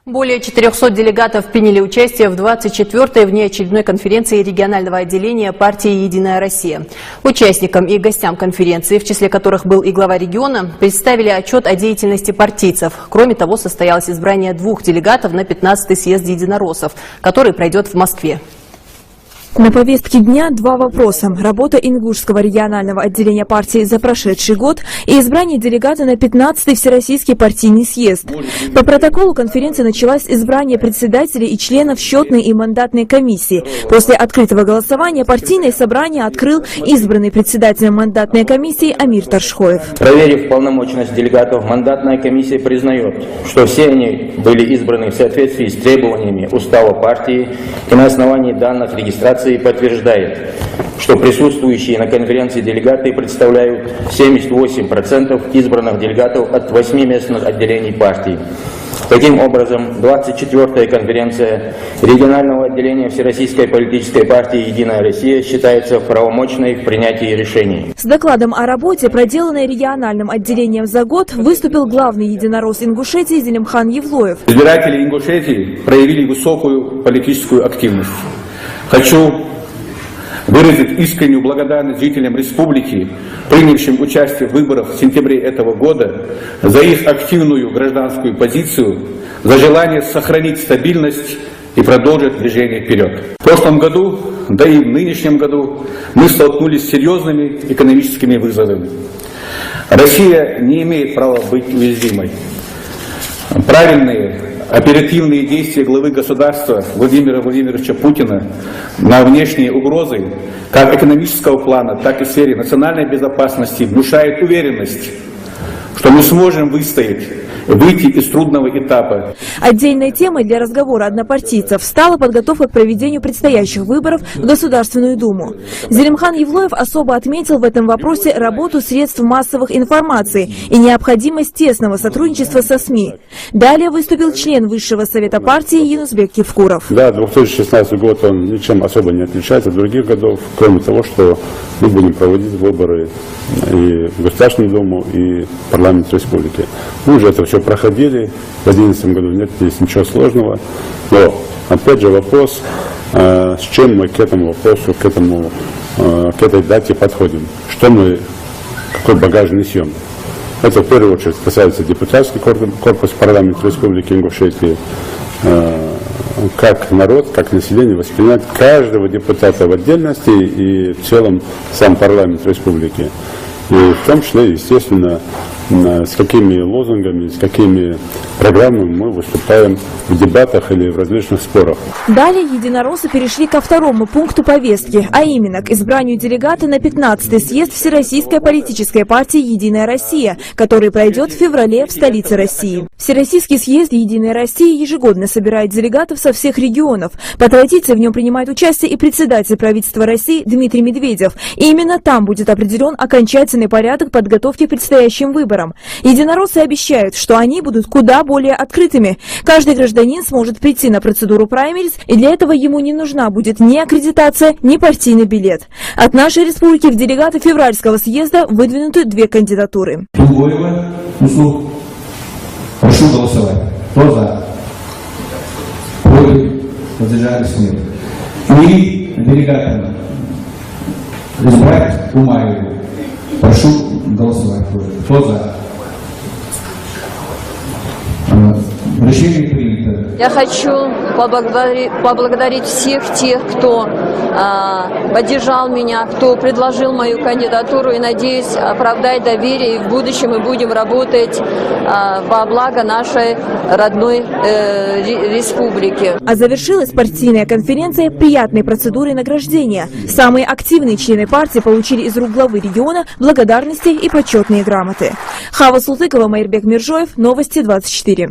Более 400 делегатов приняли участие в 24-й внеочередной конференции регионального отделения партии «Единая Россия». Участникам и гостям конференции, в числе которых был и глава региона, представили отчет о деятельности партийцев. Кроме того, состоялось избрание 2 делегатов на 15-й съезд единороссов, который пройдет в Москве. На повестке дня 2 вопроса. Работа Ингушского регионального отделения партии за прошедший год и избрание делегата на 15-й Всероссийский партийный съезд. По протоколу конференции началась избрание председателей и членов счетной и мандатной комиссии. После открытого голосования партийное собрание открыл избранный председателем мандатной комиссии Амир Таршхоев. Проверив полномочность делегатов, мандатная комиссия признает, что все они были избраны в соответствии с требованиями устава партии и на основании данных регистрации подтверждает, что присутствующие на конференции делегаты представляют 78% избранных делегатов от 8 местных отделений партии. Таким образом, 24-я конференция регионального отделения Всероссийской политической партии «Единая Россия» считается правомочной в принятии решений. С докладом о работе, проделанной региональным отделением за год, выступил главный единорос Ингушетии Зелимхан Евлоев. Избиратели Ингушетии проявили высокую политическую активность. Хочу выразить искреннюю благодарность жителям республики, принявшим участие в выборах в сентябре этого года, за их активную гражданскую позицию, за желание сохранить стабильность и продолжить движение вперед. В прошлом году, да и в нынешнем году, мы столкнулись с серьезными экономическими вызовами. Россия не имеет права быть уязвимой. Правильные, оперативные действия главы государства Владимира Владимировича Путина на внешние угрозы, как экономического плана, так и в сфере национальной безопасности, внушают уверенность, что мы сможем выйти из трудного этапа. Отдельной темой для разговора однопартийцев стала подготовка к проведению предстоящих выборов в Государственную Думу. Зелимхан Евлоев особо отметил в этом вопросе работу средств массовых информации и необходимость тесного сотрудничества со СМИ. Далее выступил член Высшего совета партии Юнусбек Кивкуров. Да, 2016 год он ничем особо не отличается от других годов, кроме того, что мы будем проводить выборы и в Государственную Думу, и в парламент республики. Мы уже это все проходили в 2011 году, нет здесь ничего сложного. Но, опять же, вопрос, с чем мы к этому вопросу, к этой дате подходим. Что мы, какой багаж несем. Это в первую очередь касается депутатский корпус парламента Республики Ингушетии. Как народ, как население воспринять каждого депутата в отдельности и в целом сам парламент республики. И в том числе, естественно, с какими лозунгами, с какими программами мы выступаем в дебатах или в различных спорах. Далее единороссы перешли ко второму пункту повестки, а именно к избранию делегата на 15-й съезд Всероссийской политической партии «Единая Россия», который пройдет в феврале в столице России. Всероссийский съезд «Единой России» ежегодно собирает делегатов со всех регионов. По традиции в нем принимает участие и председатель правительства России Дмитрий Медведев. И именно там будет определен окончательный порядок подготовки к предстоящим выборам. Единороссы обещают, что они будут куда более открытыми. Каждый гражданин сможет прийти на процедуру праймериз, и для этого ему не нужна будет ни аккредитация, ни партийный билет. От нашей республики в делегаты февральского съезда выдвинуты 2 кандидатуры. Прошу голосовать. Кто за? Против? Воздержались? Нет. И делегатам избрать Умаеву. Прошу голосовать. Кто за? Решение принято. Я хочу поблагодарить всех тех, кто поддержал меня, кто предложил мою кандидатуру, и, надеюсь, оправдать доверие, и в будущем мы будем работать во благо нашей родной республики. А завершилась партийная конференция приятной процедурой награждения. Самые активные члены партии получили из рук главы региона благодарности и почетные грамоты. Хава Султыкова, Майрбек Миржоев, Новости 24.